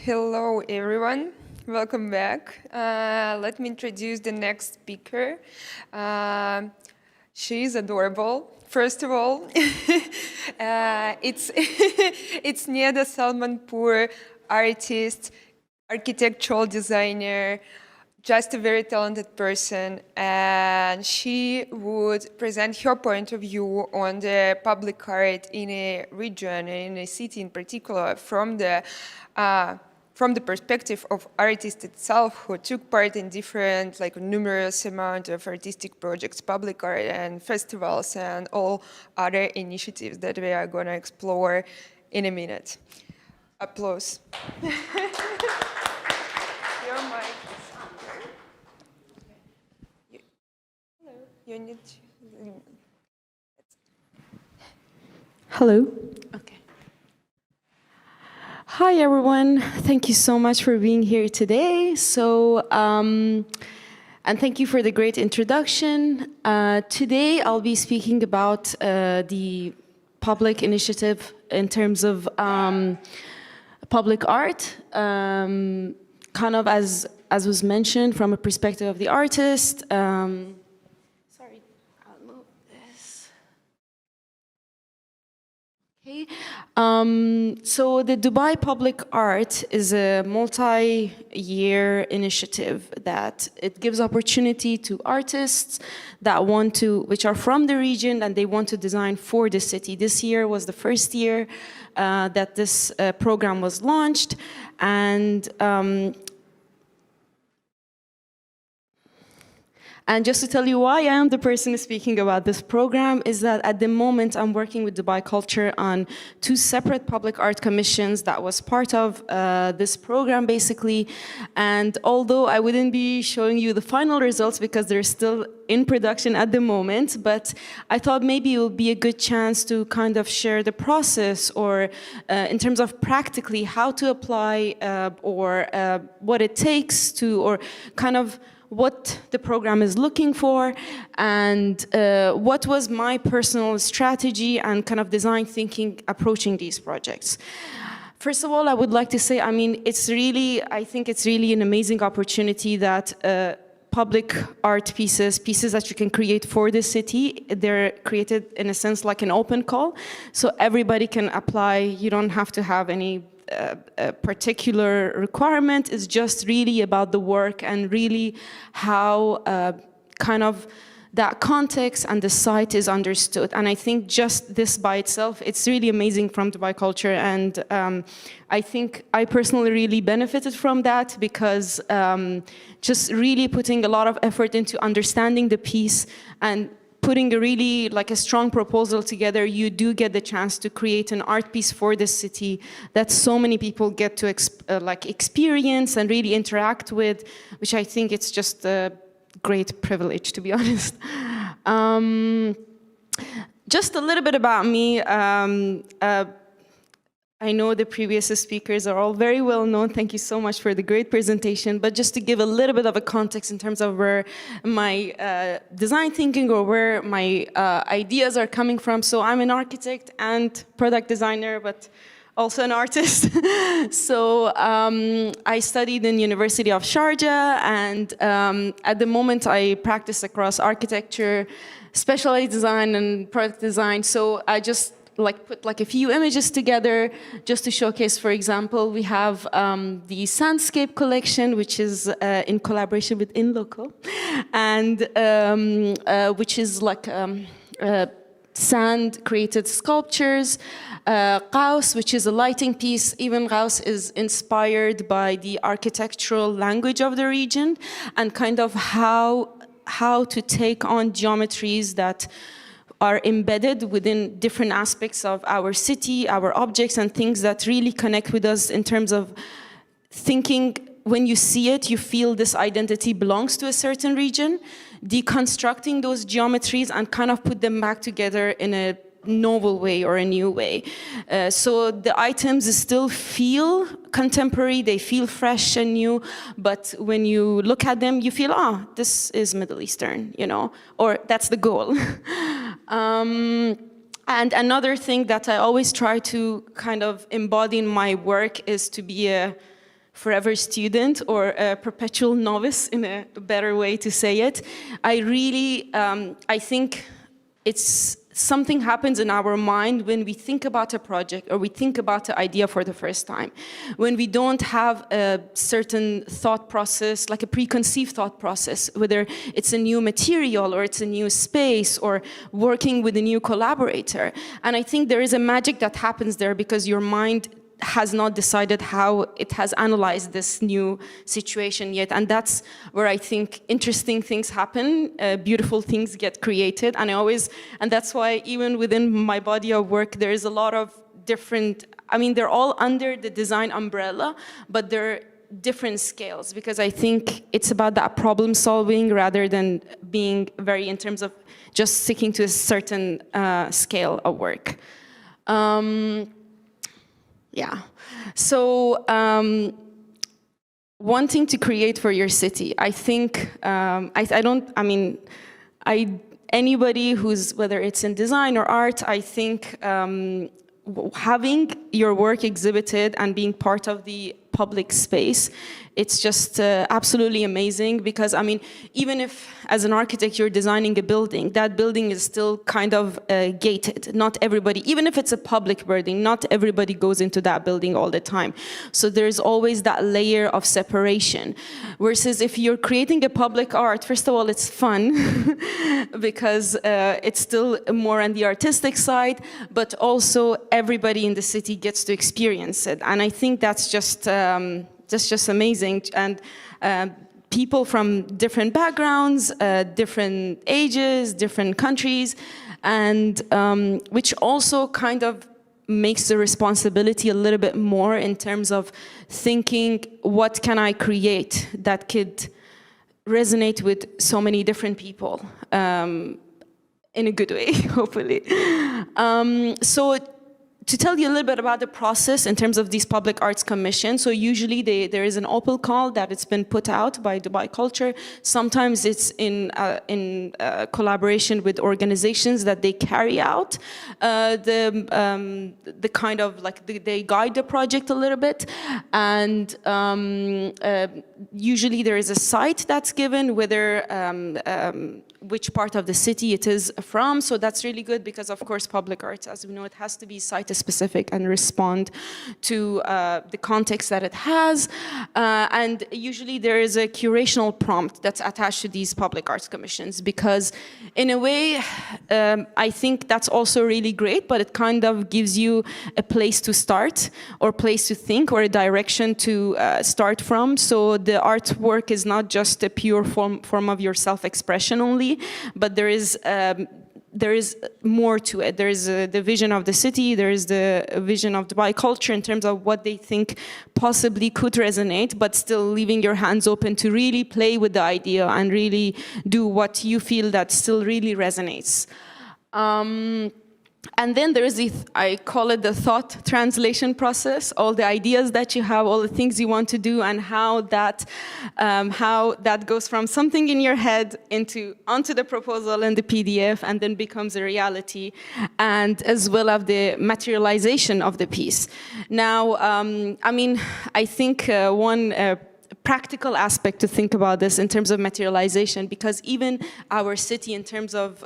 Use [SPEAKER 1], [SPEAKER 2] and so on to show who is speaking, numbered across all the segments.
[SPEAKER 1] Hello, everyone. Welcome back. Let me introduce the next speaker. She is adorable. First of all, it's it's Neda Salmanpour, artist, architectural designer, just a very talented person, and she would present her point of view on the public art in a region, in a city in particular, from the perspective of artist itself, who took part in different, numerous amount of artistic projects, public art and festivals, and all other initiatives that we are going to explore in a minute. Applause. Your mic. You need to...
[SPEAKER 2] Hello. Okay. Hi, everyone. Thank you so much for being here today. And thank you for the great introduction. Today, I'll be speaking about the public initiative in terms of public art, kind of as was mentioned from a perspective of the artist. Okay. So the Dubai Public Art is a multi-year initiative that it gives opportunity to artists that which are from the region and they want to design for the city. This year was the first year that this program was launched, and just to tell you why I am the person speaking about this program is that at the moment I'm working with Dubai Culture on 2 separate public art commissions that was part of this program basically. And although I wouldn't be showing you the final results because they're still in production at the moment, but I thought maybe it would be a good chance to kind of share the process or in terms of practically how to apply or what it takes to, or kind of what the program is looking for, and what was my personal strategy and kind of design thinking approaching these projects. First of all, I would like to say, I think it's really an amazing opportunity that public art pieces that you can create for the city, they're created in a sense like an open call, so everybody can apply. You don't have to have any a particular requirement. Is just really about the work and really how kind of that context and the site is understood. And I think just this by itself, it's really amazing from Dubai Culture, and I think I personally really benefited from that because just really putting a lot of effort into understanding the piece and putting a really a strong proposal together, you do get the chance to create an art piece for the city that so many people get to experience and really interact with, which I think it's just a great privilege, to be honest. Just a little bit about me. I know the previous speakers are all very well known. Thank you so much for the great presentation. But just to give a little bit of a context in terms of where my design thinking or where my ideas are coming from. So I'm an architect and product designer, but also an artist. So I studied in University of Sharjah, and at the moment I practice across architecture, specialized design, and product design. So I just put a few images together just to showcase. For example, we have the Sandscape collection, which is in collaboration with InLoco, and which is sand created sculptures. Gauss, which is a lighting piece. Even Gauss is inspired by the architectural language of the region and kind of how to take on geometries that are embedded within different aspects of our city, our objects, and things that really connect with us in terms of thinking. When you see it, you feel this identity belongs to a certain region, deconstructing those geometries and kind of put them back together in a novel way or a new way. So the items still feel contemporary, they feel fresh and new, but when you look at them, you feel, this is Middle Eastern, or that's the goal. And another thing that I always try to kind of embody in my work is to be a forever student or a perpetual novice, in a better way to say it. I really, I think it's something happens in our mind when we think about a project or we think about the idea for the first time. When we don't have a certain thought process, like a preconceived thought process, whether it's a new material or it's a new space or working with a new collaborator. And I think there is a magic that happens there because your mind has not decided how it has analyzed this new situation yet. And that's where I think interesting things happen, beautiful things get created. And that's why even within my body of work, there is a lot of different, I mean, they're all under the design umbrella, but they're different scales, because I think it's about that problem solving rather than being very in terms of just sticking to a certain scale of work. Yeah, so wanting to create for your city, I think, anybody who's, whether it's in design or art, I think having your work exhibited and being part of the public space, it's just absolutely amazing, because I mean, even if as an architect you're designing a building, that building is still kind of gated. Not everybody, even if it's a public building, not everybody goes into that building all the time. So there's always that layer of separation. Versus if you're creating a public art, first of all, it's fun because it's still more on the artistic side, but also everybody in the city gets to experience it. And I think that's just amazing. And people from different backgrounds, different ages, different countries, and which also kind of makes the responsibility a little bit more in terms of thinking, what can I create that could resonate with so many different people in a good way, hopefully. So to tell you a little bit about the process in terms of these public arts commissions, so usually there is an open call that it's been put out by Dubai Culture. Sometimes it's in collaboration with organizations that they carry out the kind of like they guide the project a little bit, and usually there is a site that's given, whether which part of the city it is from. So that's really good because, of course, public arts, as we know, it has to be site-specific and respond to the context that it has. And usually there is a curational prompt that's attached to these public arts commissions, because in a way, I think that's also really great, but it kind of gives you a place to start or place to think or a direction to start from. So the artwork is not just a pure form of your self-expression only, but there is more to it. There is the vision of the city, there is the vision of Dubai Culture in terms of what they think possibly could resonate, but still leaving your hands open to really play with the idea and really do what you feel that still really resonates. And then there is I call it the thought translation process, all the ideas that you have, all the things you want to do, and how that goes from something in your head onto the proposal in the PDF and then becomes a reality, and as well as the materialization of the piece. Now, I mean, I think one practical aspect to think about this in terms of materialization, because even our city in terms of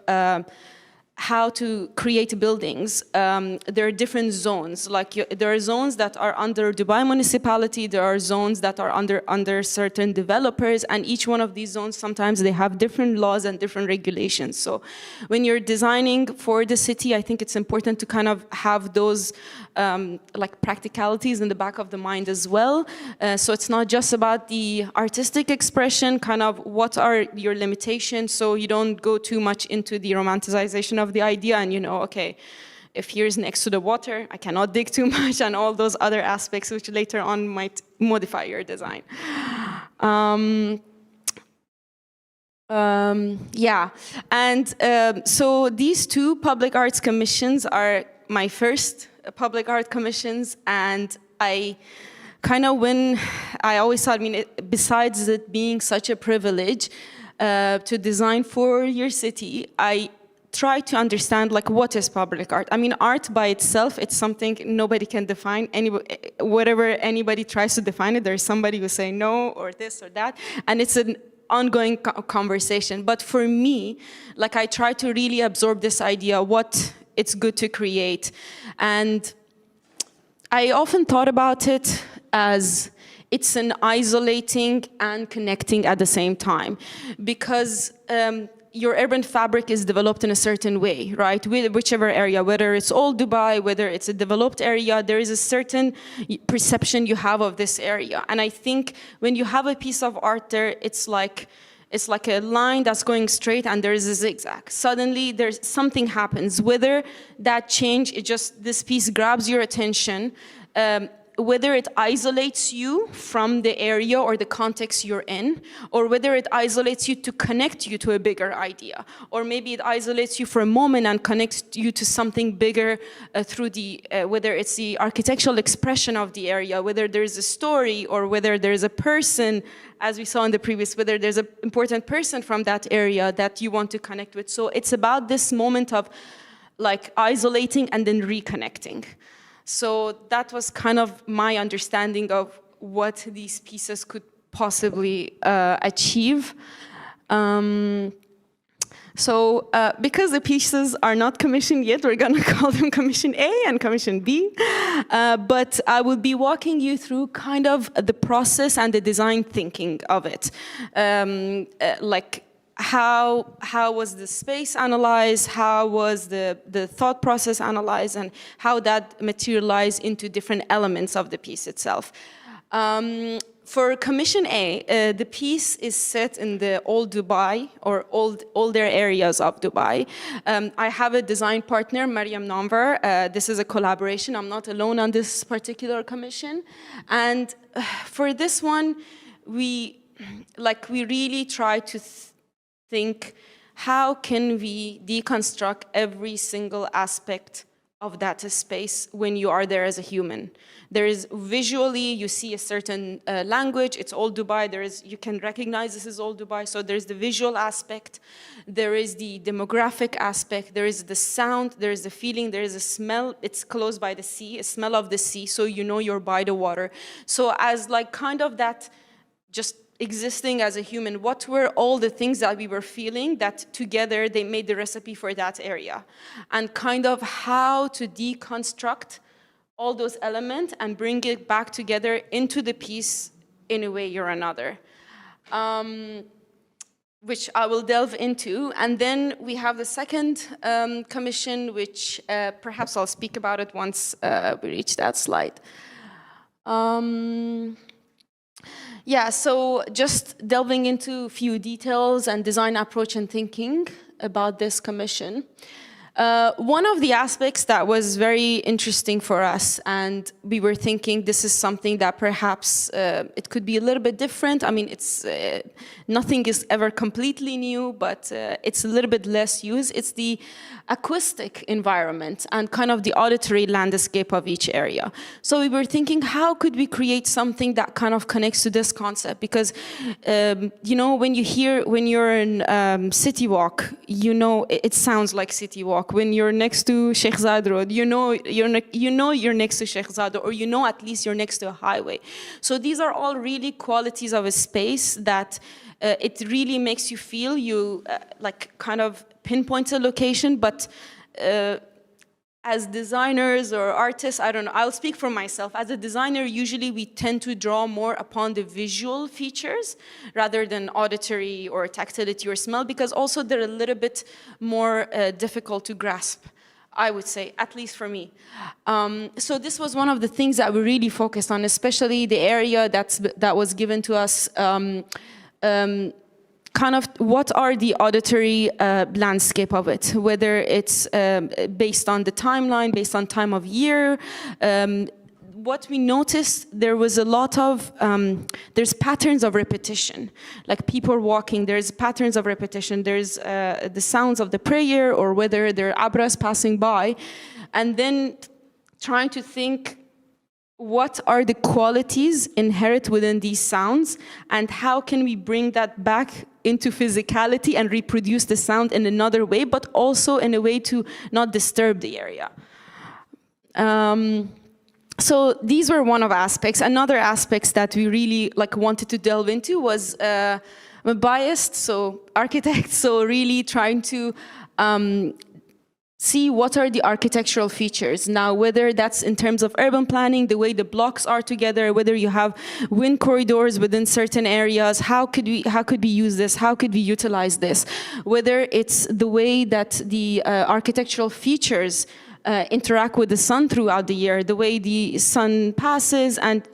[SPEAKER 2] how to create buildings, there are different zones. Like there are zones that are under Dubai municipality, there are zones that are under certain developers, and each one of these zones, sometimes they have different laws and different regulations. So when you're designing for the city, I think it's important to kind of have those like practicalities in the back of the mind as well. So it's not just about the artistic expression, kind of what are your limitations, so you don't go too much into the romanticization of the idea and okay, if here's next to the water, I cannot dig too much, and all those other aspects which later on might modify your design. Yeah, and so these two public arts commissions are my first public art commissions, and I always thought, I mean, besides it being such a privilege to design for your city, I try to understand like what is public art. I mean, art by itself, it's something nobody can define. Whatever anybody tries to define it, there's somebody who say no or this or that, and it's an ongoing conversation. But for me, like I try to really absorb this idea, what it's good to create. And I often thought about it as it's an isolating and connecting at the same time, because your urban fabric is developed in a certain way, right? Whichever area, whether it's old Dubai, whether it's a developed area, there is a certain perception you have of this area. And I think when you have a piece of art there, it's like a line that's going straight and there is a zigzag. Suddenly there's something happens. Whether that change, this piece grabs your attention, whether it isolates you from the area or the context you're in, or whether it isolates you to connect you to a bigger idea, or maybe it isolates you for a moment and connects you to something bigger through whether it's the architectural expression of the area, whether there's a story, or whether there's a person, as we saw in the previous, whether there's an important person from that area that you want to connect with. So it's about this moment of like isolating and then reconnecting. So that was kind of my understanding of what these pieces could possibly achieve. Because the pieces are not commissioned yet, we're gonna call them Commission A and Commission B. But I will be walking you through kind of the process and the design thinking of it. Like how was the space analyzed, how was the thought process analyzed, and how that materialized into different elements of the piece itself. For Commission A, the piece is set in the old Dubai, or older areas of Dubai. I have a design partner, Mariam Nanvar. This is a collaboration. I'm not alone on this particular commission. And for this one, we really try to think, how can we deconstruct every single aspect of that space when you are there as a human? There is visually, you see a certain language, it's old Dubai, you can recognize this is old Dubai, so there's the visual aspect, there is the demographic aspect, there is the sound, there is the feeling, there is a smell, it's close by the sea, a smell of the sea, so you know you're by the water. So as like kind of that, just existing as a human, what were all the things that we were feeling that together they made the recipe for that area? And kind of how to deconstruct all those elements and bring it back together into the piece in a way or another, which I will delve into. And then we have the second commission, which perhaps I'll speak about it once we reach that slide. Yeah, so just delving into a few details and design approach and thinking about this commission. One of the aspects that was very interesting for us, and we were thinking this is something that perhaps it could be a little bit different. I mean, nothing is ever completely new, but it's a little bit less used. It's the acoustic environment and kind of the auditory landscape of each area. So we were thinking, how could we create something that kind of connects to this concept? Because, you know, when you're in City Walk, you know, it sounds like City Walk. When you're next to Sheikh Zayed Road, you know you're next to Sheikh Zayed, or you know at least you're next to a highway. So these are all really qualities of a space that it really makes you feel, like kind of pinpoints a location, but as designers or artists, I don't know, I'll speak for myself. As a designer, usually we tend to draw more upon the visual features rather than auditory or tactility or smell, because also they're a little bit more difficult to grasp, I would say, at least for me. So this was one of the things that we really focused on, especially the area that was given to us, kind of what are the auditory landscape of it, whether it's based on the timeline, based on time of year. What we noticed, there was a lot of, there's patterns of repetition, like people walking, there's patterns of repetition, there's the sounds of the prayer, or whether there are abras passing by, and then trying to think, what are the qualities inherent within these sounds, and how can we bring that back into physicality and reproduce the sound in another way, but also in a way to not disturb the area. So these were one of aspects. Another aspects that we really wanted to delve into was I'm a biased, so architect, so really trying to see what are the architectural features. Now, whether that's in terms of urban planning, the way the blocks are together, whether you have wind corridors within certain areas, how could we use this? How could we utilize this? Whether it's the way that the architectural features interact with the sun throughout the year, the way the sun passes, and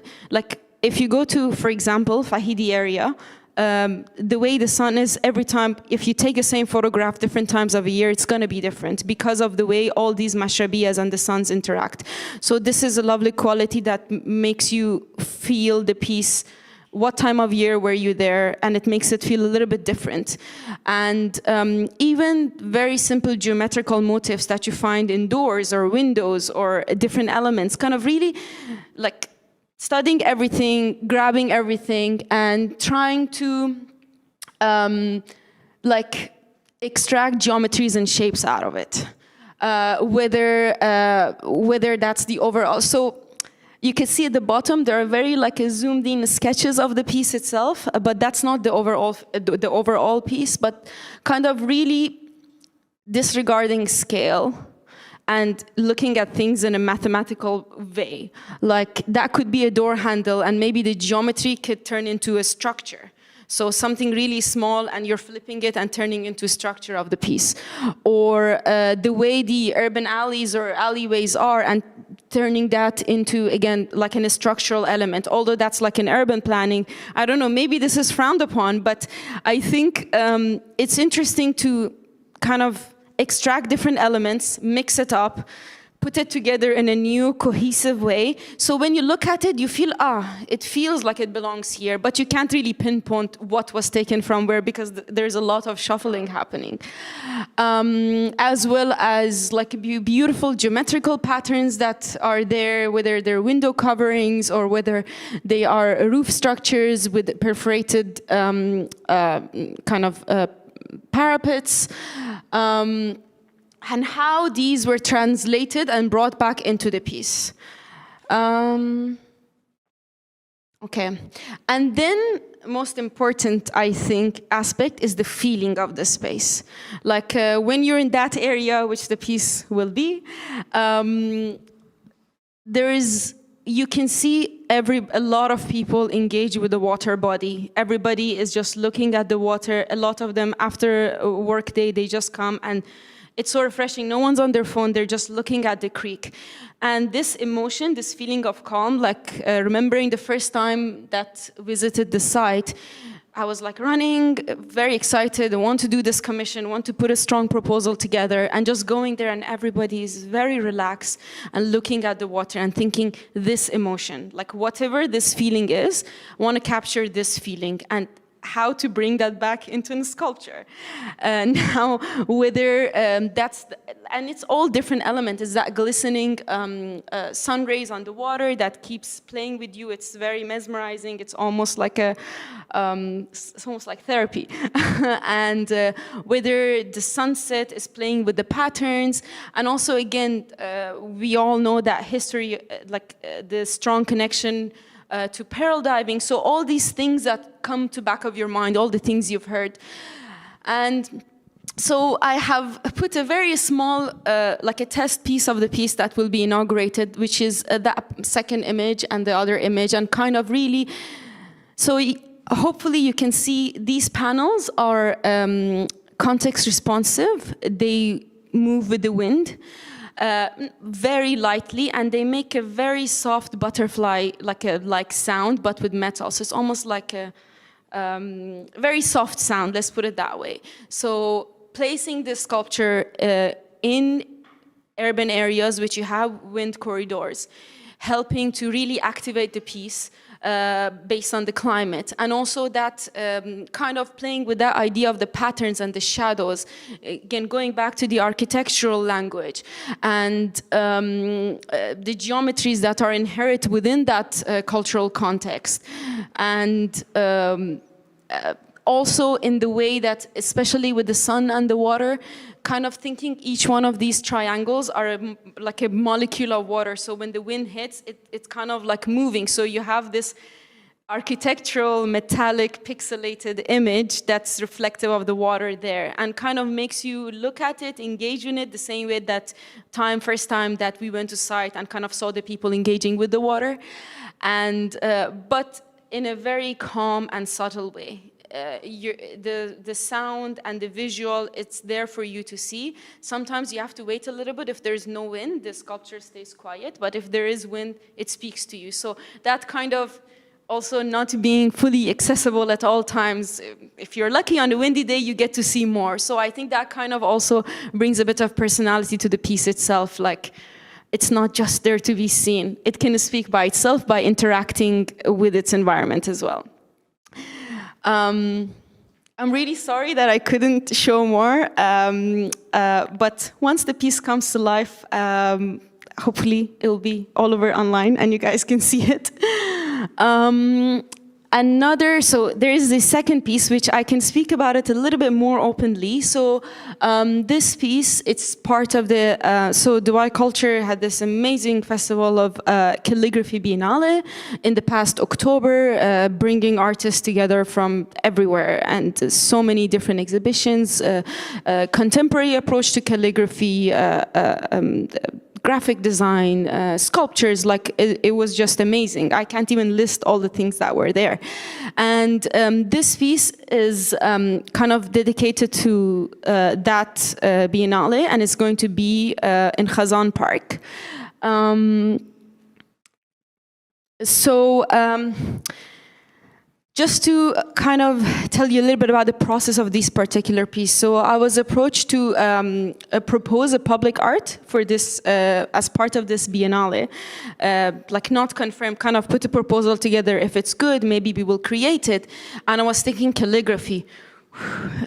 [SPEAKER 2] if you go to, for example, Fahidi area, the way the sun is every time, if you take the same photograph different times of a year, it's going to be different because of the way all these mashrabiyas and the suns interact. So this is a lovely quality that makes you feel the piece. What time of year were you there? And it makes it feel a little bit different. And even very simple geometrical motifs that you find in doors or windows or different elements, kind of really studying everything, grabbing everything, and trying to extract geometries and shapes out of it. Whether that's the overall. So you can see at the bottom there are very zoomed in sketches of the piece itself, but that's not the overall piece, but kind of really disregarding scale and looking at things in a mathematical way. That could be a door handle, and maybe the geometry could turn into a structure. So something really small, and you're flipping it and turning into structure of the piece. Or the way the urban alleys or alleyways are, and turning that into, again, in a structural element. Although that's in urban planning, I don't know, maybe this is frowned upon, but I think it's interesting to kind of extract different elements, mix it up, put it together in a new cohesive way. So when you look at it, you feel, it feels like it belongs here, but you can't really pinpoint what was taken from where, because there's a lot of shuffling happening. As well as beautiful geometrical patterns that are there, whether they're window coverings or whether they are roof structures with perforated parapets. And how these were translated and brought back into the piece. Okay, and then most important, I think, aspect is the feeling of the space. When you're in that area, which the piece will be, you can see a lot of people engage with the water body. Everybody is just looking at the water. A lot of them, after a work day, they just come, and it's so refreshing. No one's on their phone. They're just looking at the creek. And this emotion, this feeling of calm, remembering the first time that visited the site, I was running, very excited, I want to do this commission, want to put a strong proposal together, and just going there, and everybody is very relaxed and looking at the water and thinking this emotion, whatever this feeling is, I want to capture this feeling, and how to bring that back into a sculpture. Now, whether and it's all different elements. It's that glistening sun rays on the water that keeps playing with you. It's very mesmerizing. It's almost like it's almost like therapy. And whether the sunset is playing with the patterns, and also again, we all know that history, the strong connection to peril diving. So all these things that come to back of your mind, all the things you've heard. And so I have put a very small, a test piece of the piece that will be inaugurated, which is that second image and the other image, and kind of really, so hopefully you can see these panels are context responsive. They move with the wind. Very lightly, and they make a very soft butterfly like sound, but with metal. So it's almost like a very soft sound, let's put it that way. So placing this sculpture in urban areas which you have wind corridors, helping to really activate the piece based on the climate, and also that kind of playing with that idea of the patterns and the shadows, again going back to the architectural language and the geometries that are inherent within that cultural context, and Also in the way that, especially with the sun and the water, kind of thinking each one of these triangles are like a molecule of water. So when the wind hits, it's kind of like moving. So you have this architectural, metallic, pixelated image that's reflective of the water there, and kind of makes you look at it, engage in it, the same way that first time that we went to site and kind of saw the people engaging with the water, and but in a very calm and subtle way. The sound and the visual, it's there for you to see. Sometimes you have to wait a little bit. If there's no wind, the sculpture stays quiet, but if there is wind, it speaks to you. So that kind of also not being fully accessible at all times. If you're lucky on a windy day, you get to see more. So I think that kind of also brings a bit of personality to the piece itself. Like, it's not just there to be seen. It can speak by itself by interacting with its environment as well. I'm really sorry that I couldn't show more, but once the piece comes to life, hopefully it will be all over online and you guys can see it. So there is the second piece, which I can speak about it a little bit more openly. So this piece, it's part of the, so Dubai Culture had this amazing festival of calligraphy biennale in the past October, bringing artists together from everywhere, and so many different exhibitions, contemporary approach to calligraphy, graphic design, sculptures, like it was just amazing. I can't even list all the things that were there. And this piece is kind of dedicated to that Biennale, and it's going to be in Khazan Park. Just to kind of tell you a little bit about the process of this particular piece. So I was approached to propose a public art for this, as part of this Biennale. Like not confirmed, kind of put a proposal together. If it's good, maybe we will create it. And I was thinking calligraphy.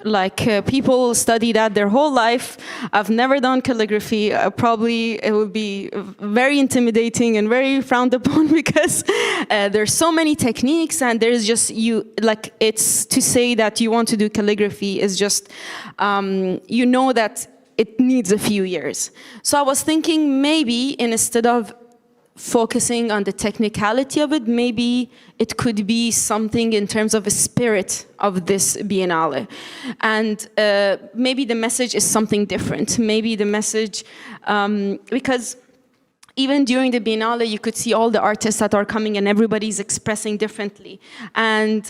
[SPEAKER 2] Like people study that their whole life. I've never done calligraphy. Probably it would be very intimidating and very frowned upon because there's so many techniques, and there's just like it's to say that you want to do calligraphy is just you know that it needs a few years. So I was thinking maybe instead of focusing on the technicality of it, maybe it could be something in terms of a spirit of this Biennale. And maybe the message is something different. Maybe the message, because even during the Biennale, you could see all the artists that are coming and everybody's expressing differently. And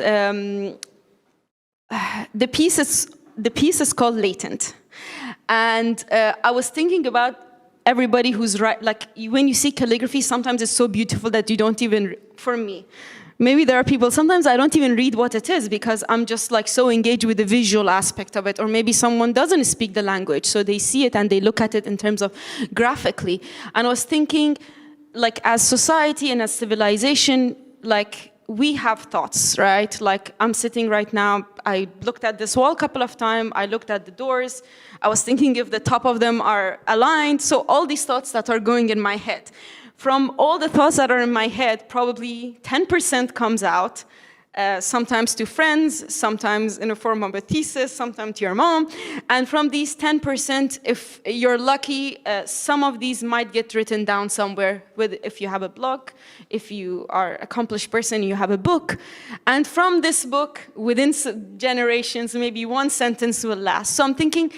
[SPEAKER 2] the piece is called Latent. And I was thinking about everybody who's right, like when you see calligraphy, sometimes it's so beautiful that you don't even, for me, maybe there are people, sometimes I don't even read what it is because I'm just like so engaged with the visual aspect of it, or maybe someone doesn't speak the language, so they see it and they look at it in terms of graphically. And I was thinking, like as society and as civilization, like we have thoughts, right? Like I'm sitting right now, I looked at this wall a couple of times, I looked at the doors, I was thinking if the top of them are aligned, so all these thoughts that are going in my head. From all the thoughts that are in my head, probably 10% comes out, sometimes to friends, sometimes in the form of a thesis, sometimes to your mom. And from these 10%, if you're lucky, some of these might get written down somewhere, if you have a blog, if you are an accomplished person, you have a book. And from this book, within generations, maybe one sentence will last. So I'm thinking,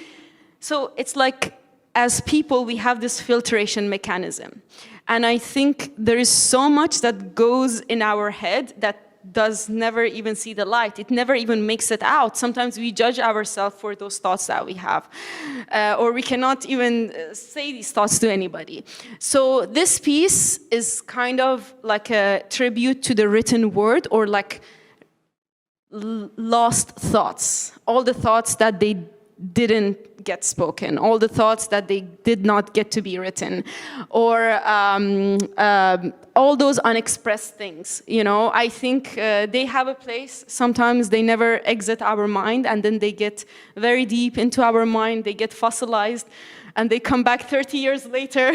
[SPEAKER 2] so it's like, as people, we have this filtration mechanism. And I think there is so much that goes in our head that does never even see the light. It never even makes it out. Sometimes we judge ourselves for those thoughts that we have. Or we cannot even say these thoughts to anybody. So this piece is kind of like a tribute to the written word, or like lost thoughts. All the thoughts that they didn't get spoken, all the thoughts that they did not get to be written, or all those unexpressed things, you know. I think they have a place. Sometimes they never exit our mind, and then they get very deep into our mind, they get fossilized, and they come back 30 years later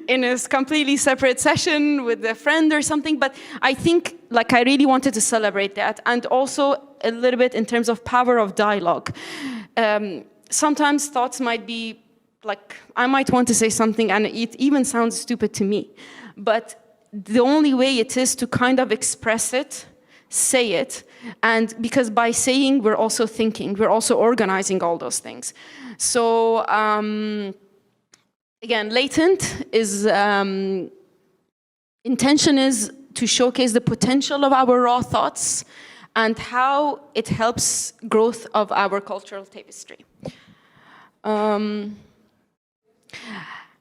[SPEAKER 2] in a completely separate session with a friend or something. But I think, like, I really wanted to celebrate that. And also, a little bit in terms of power of dialogue. Sometimes thoughts might be like, I might want to say something and it even sounds stupid to me. But the only way it is to kind of express it, say it, and because by saying, we're also thinking, we're also organizing all those things. So again, latent is, intention is to showcase the potential of our raw thoughts and how it helps growth of our cultural tapestry.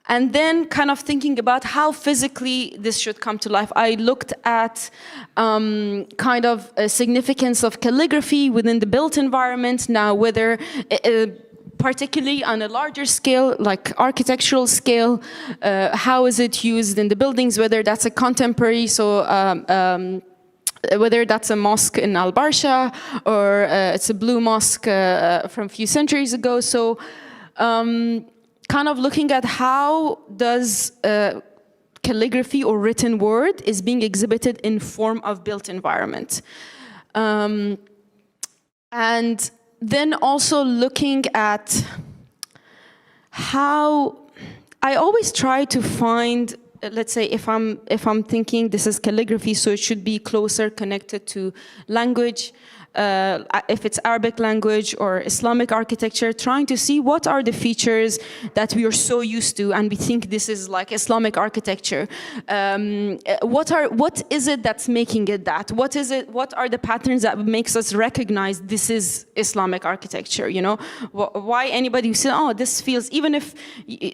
[SPEAKER 2] And then kind of thinking about how physically this should come to life. I looked at kind of a significance of calligraphy within the built environment. Now, whether particularly on a larger scale, like architectural scale, how is it used in the buildings, whether that's a contemporary, so whether that's a mosque in Al Barsha or it's a blue mosque from a few centuries ago. So kind of looking at how does calligraphy or written word is being exhibited in form of built environment. And then also looking at how I always try to find, let's say if I'm thinking this is calligraphy, so it should be closer connected to language. If it's Arabic language or Islamic architecture, trying to see what are the features that we are so used to and we think this is like Islamic architecture. What is it that's making it that? What are the patterns that makes us recognize this is Islamic architecture, you know? Why anybody say, oh, this feels, even if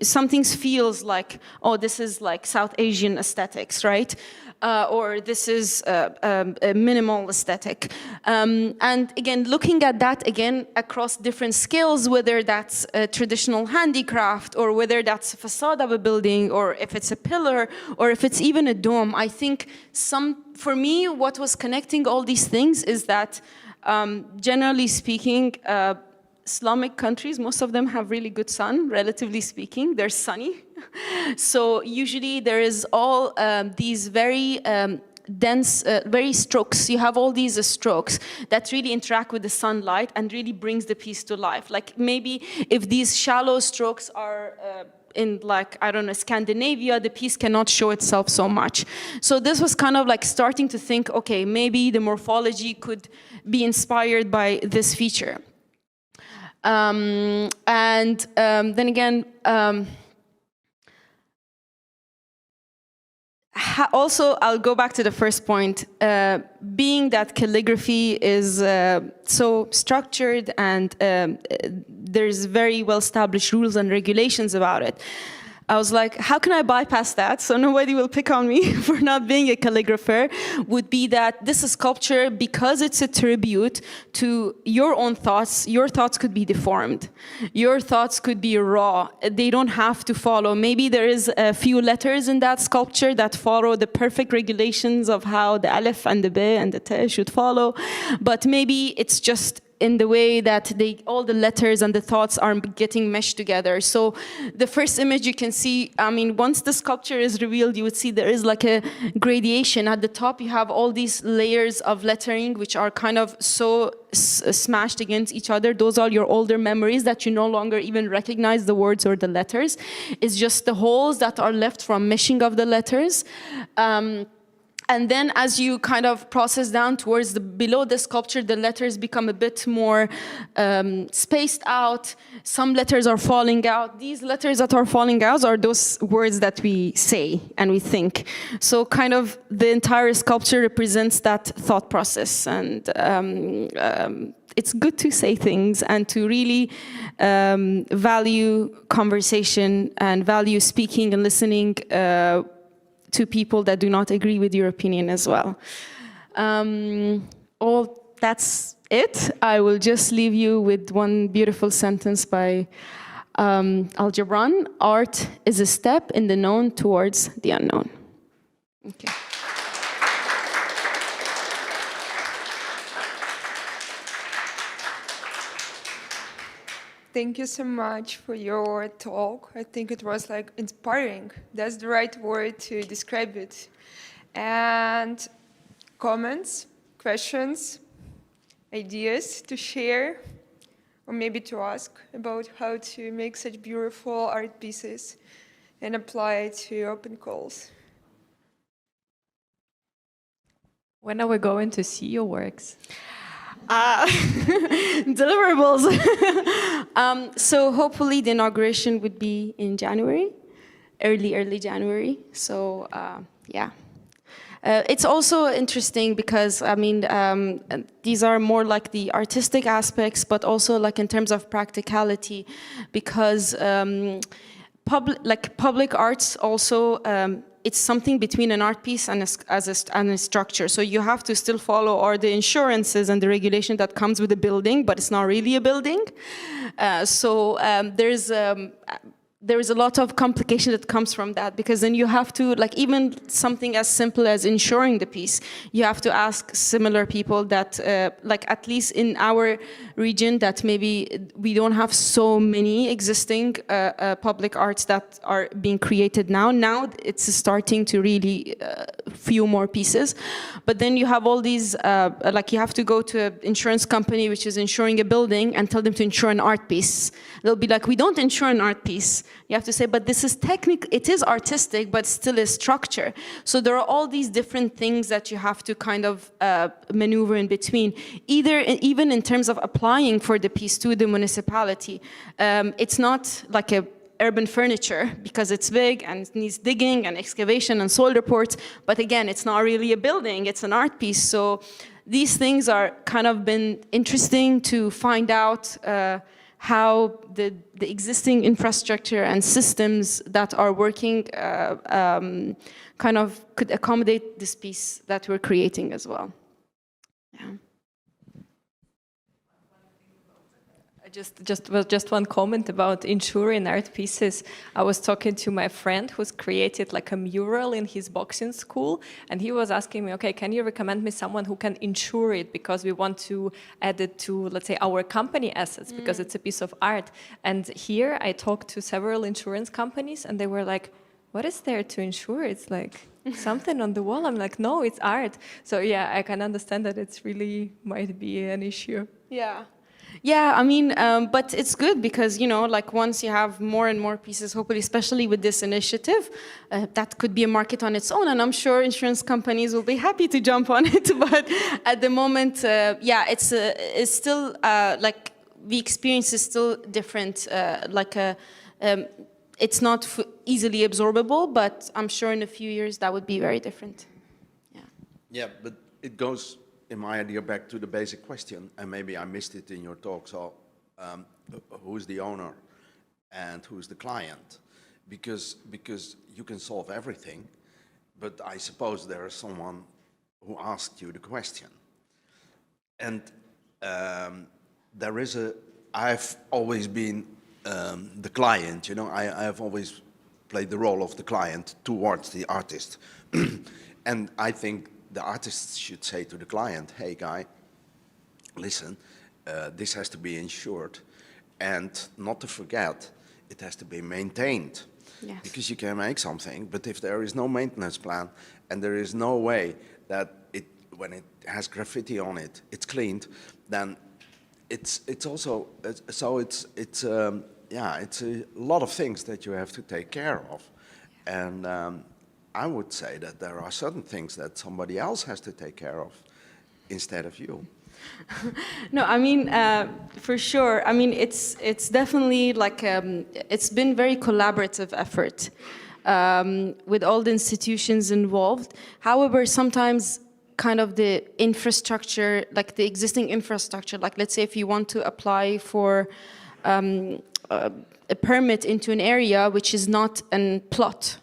[SPEAKER 2] something feels like, oh, this is like South Asian aesthetics, right? Or this is a minimal aesthetic. And again, looking at that again across different scales, whether that's a traditional handicraft or whether that's a facade of a building or if it's a pillar or if it's even a dome, I think for me, what was connecting all these things is that generally speaking, Islamic countries, most of them have really good sun, relatively speaking. They're sunny. So usually there is all these very dense, very strokes. You have all these strokes that really interact with the sunlight and really brings the piece to life. Like maybe if these shallow strokes are in like, I don't know, Scandinavia, the piece cannot show itself so much. So this was kind of like starting to think, okay, maybe the morphology could be inspired by this feature. Then again, also, I'll go back to the first point, being that calligraphy is so structured and there's very well-established rules and regulations about it. I was like, how can I bypass that so nobody will pick on me for not being a calligrapher? Would be that this sculpture, because it's a tribute to your own thoughts, your thoughts could be deformed. Your thoughts could be raw. They don't have to follow. Maybe there is a few letters in that sculpture that follow the perfect regulations of how the alif and the be and the te should follow. But maybe it's just in the way that all the letters and the thoughts are getting meshed together. So the first image you can see, I mean, once the sculpture is revealed, you would see there is like a gradation. At the top, you have all these layers of lettering, which are kind of so smashed against each other. Those are your older memories that you no longer even recognize the words or the letters. It's just the holes that are left from meshing of the letters. And then as you kind of process down towards below the sculpture, the letters become a bit more spaced out. Some letters are falling out. These letters that are falling out are those words that we say and we think. So kind of the entire sculpture represents that thought process. And it's good to say things and to really value conversation and value speaking and listening to people that do not agree with your opinion as well. That's it. I will just leave you with one beautiful sentence by Al-Gibran. Art is a step in the known towards the unknown. Okay.
[SPEAKER 1] Thank you so much for your talk. I think it was like inspiring. That's the right word to describe it. And comments, questions? ideas to share, or maybe to ask about how to make such beautiful art pieces and apply it to open calls.
[SPEAKER 3] When are we going to see your works?
[SPEAKER 2] Deliverables. So hopefully the inauguration would be in January, early January. So yeah. It's also interesting because, I mean, these are more like the artistic aspects, but also like in terms of practicality, because public arts also, it's something between an art piece and a structure. So you have to still follow all the insurances and the regulation that comes with a building, but it's not really a building. There is a lot of complication that comes from that, because then you have to, like, even something as simple as insuring the piece, you have to ask similar people that, like, at least in our region, that maybe we don't have so many existing public arts that are being created now. Now it's starting to really few more pieces. But then you have all these, like, you have to go to an insurance company which is insuring a building and tell them to insure an art piece. They'll be like, we don't insure an art piece. You have to say, but this is technical, it is artistic, but still a structure. So there are all these different things that you have to kind of maneuver in between. Even in terms of applying for the piece to the municipality, it's not like a urban furniture, because it's big and it needs digging and excavation and soil reports. But again, it's not really a building, it's an art piece. So these things are kind of been interesting to find out how the existing infrastructure and systems that are working kind of could accommodate this piece that we're creating as well. Yeah.
[SPEAKER 3] Just one comment about insuring art pieces. I was talking to my friend who's created like a mural in his boxing school, and he was asking me, okay, can you recommend me someone who can insure it, because we want to add it to, let's say, our company assets, because it's a piece of art. And here I talked to several insurance companies, and they were like, what is there to insure? It's like something on the wall. I'm like, no, it's art. So yeah, I can understand that it's really might be an issue.
[SPEAKER 2] Yeah. Yeah, I mean, but it's good because, you know, like once you have more and more pieces, hopefully, especially with this initiative, that could be a market on its own. And I'm sure insurance companies will be happy to jump on it. But at the moment, yeah, it's still like the experience is still different. It's not easily absorbable, but I'm sure in a few years that would be very different. Yeah.
[SPEAKER 4] Yeah, but it goes, in my idea, back to the basic question, and maybe I missed it in your talk. So, who's the owner and who's the client? Because you can solve everything, but I suppose there is someone who asked you the question. And I've always been the client, you know, I have always played the role of the client towards the artist. And I think the artist should say to the client, hey guy, listen, this has to be insured. And not to forget, it has to be maintained.
[SPEAKER 2] Yes. Because
[SPEAKER 4] you can make something, but if there is no maintenance plan and there is no way that when it has graffiti on it, it's cleaned, then it's also, so it's a lot of things that you have to take care of. And I would say that there are certain things that somebody else has to take care of instead of you.
[SPEAKER 2] No, I mean, for sure. I mean, it's definitely like, it's been very collaborative effort with all the institutions involved. However, sometimes kind of the infrastructure, like the existing infrastructure, like let's say if you want to apply for a permit into an area which is not a plot,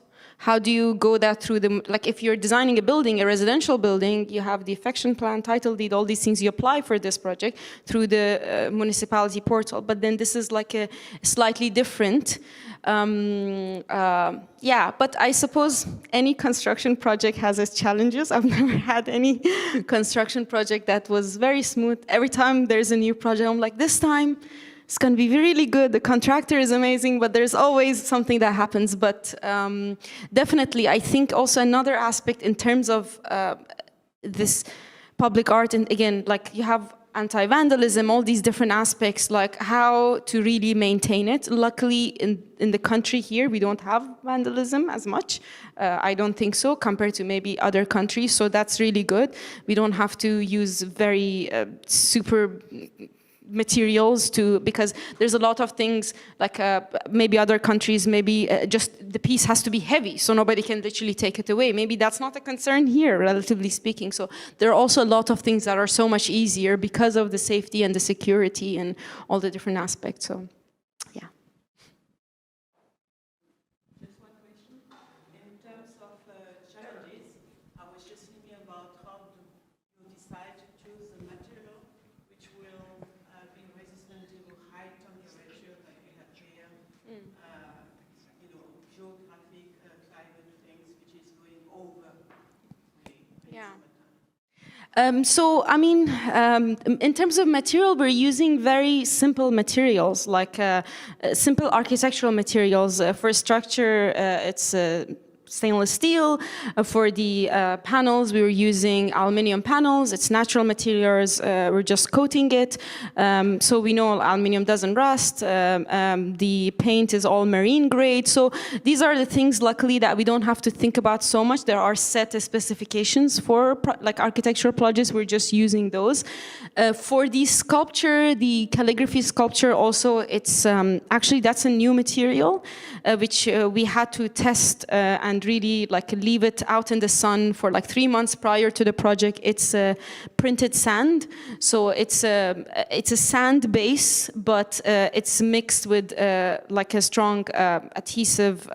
[SPEAKER 2] how do you go that through the, like if you're designing a building, a residential building, you have the affection plan, title deed, all these things, you apply for this project through the municipality portal. But then this is like a slightly different, yeah, but I suppose any construction project has its challenges. I've never had any construction project that was very smooth. Every time there's a new project, I'm like, this time, it's going to be really good. The contractor is amazing, but there's always something that happens. But definitely, I think also another aspect in terms of this public art, and again, like you have anti-vandalism, all these different aspects, like how to really maintain it. Luckily, in the country here, we don't have vandalism as much. I don't think so, compared to maybe other countries, so that's really good. We don't have to use very super materials because there's a lot of things like maybe other countries, maybe just the piece has to be heavy so nobody can literally take it away. Maybe that's not a concern here, relatively speaking. So there are also a lot of things that are so much easier because of the safety and the security and all the different aspects. So yeah.
[SPEAKER 5] Just one question. In terms of challenges, I was just thinking about how do you decide to choose the material which will be resistant to high temperature like we have here, geographic, climate things which is going over really in
[SPEAKER 2] Yeah.
[SPEAKER 5] summertime.
[SPEAKER 2] So, I mean, in terms of material, we're using very simple materials, like simple architectural materials. For structure, it's stainless steel. For the panels, we were using aluminum panels. It's natural materials. We're just coating it. So we know aluminum doesn't rust. The paint is all marine grade. So these are the things, luckily, that we don't have to think about so much. There are set specifications for like architectural projects. We're just using those. For the sculpture, the calligraphy sculpture also, it's actually that's a new material which we had to test and really like leave it out in the sun for like 3 months prior to the project. It's printed sand, so it's a sand base, but it's mixed with like a strong adhesive.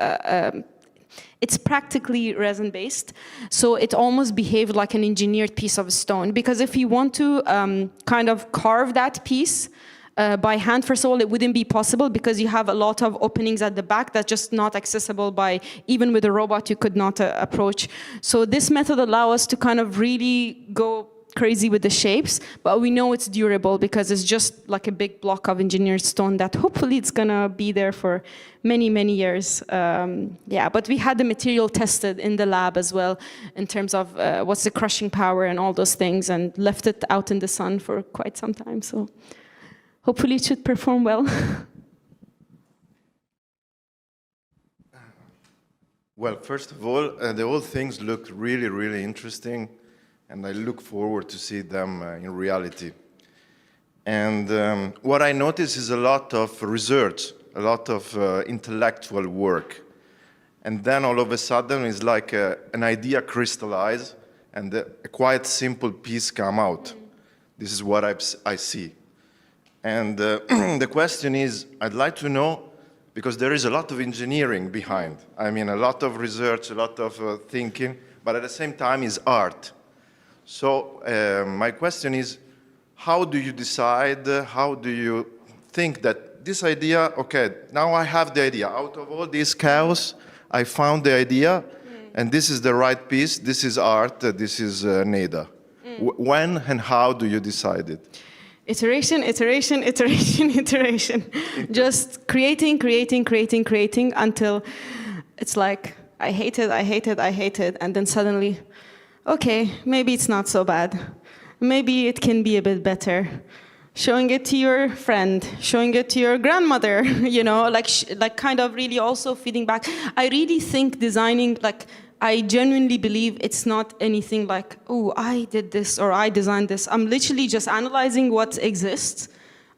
[SPEAKER 2] It's practically resin-based, so it almost behaved like an engineered piece of stone. Because if you want to kind of carve that piece by hand, first of all, it wouldn't be possible because you have a lot of openings at the back that's just not accessible by, even with a robot, you could not approach. So this method allows us to kind of really go crazy with the shapes, but we know it's durable because it's just like a big block of engineered stone that hopefully it's gonna be there for many, many years. Yeah, but we had the material tested in the lab as well in terms of what's the crushing power and all those things, and left it out in the sun for quite some time. So hopefully it should perform well.
[SPEAKER 6] Well, first of all, the whole things look really, really interesting, and I look forward to see them in reality. And what I notice is a lot of research, a lot of intellectual work. And then all of a sudden it's like an idea crystallizes and a quite simple piece come out. This is what I see. And the question is, I'd like to know, because there is a lot of engineering behind. I mean, a lot of research, a lot of thinking, but at the same time is art. So my question is, how do you decide, how do you think that this idea, okay, now I have the idea. Out of all this chaos, I found the idea, and this is the right piece, this is art, this is Neda. When and how do you decide it?
[SPEAKER 2] Iteration, iteration, iteration, iteration. Just creating until it's like, I hate it, I hate it, I hate it, and then suddenly, okay, maybe it's not so bad. Maybe it can be a bit better. Showing it to your friend, showing it to your grandmother, you know, like kind of really also feeding back. I really think designing, like, I genuinely believe it's not anything like, oh, I did this or I designed this. I'm literally just analyzing what exists.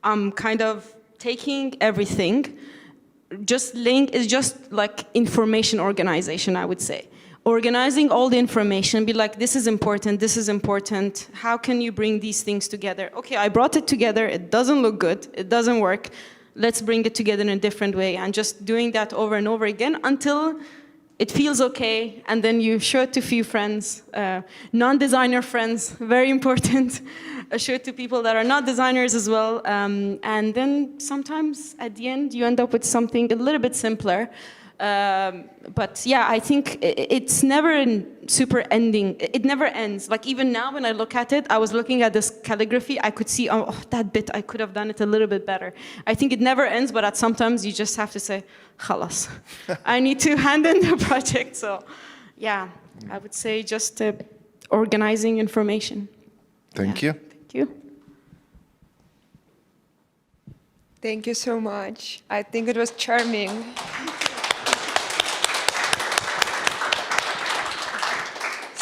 [SPEAKER 2] I'm kind of taking everything, it's just like information organization, I would say. Organizing all the information, be like, this is important, how can you bring these things together? Okay, I brought it together, it doesn't look good, it doesn't work, let's bring it together in a different way, and just doing that over and over again until it feels okay, and then you show it to a few friends, non-designer friends, very important. Show it to people that are not designers as well, and then sometimes at the end you end up with something a little bit simpler. But yeah, I think it's never super ending. It never ends. Like even now when I look at it, I was looking at this calligraphy, I could see, oh, that bit, I could have done it a little bit better. I think it never ends, but at sometimes you just have to say, khalas, I need to hand in the project. So yeah, I would say just organizing information.
[SPEAKER 6] Thank you.
[SPEAKER 2] Thank you.
[SPEAKER 1] Thank you so much. I think it was charming.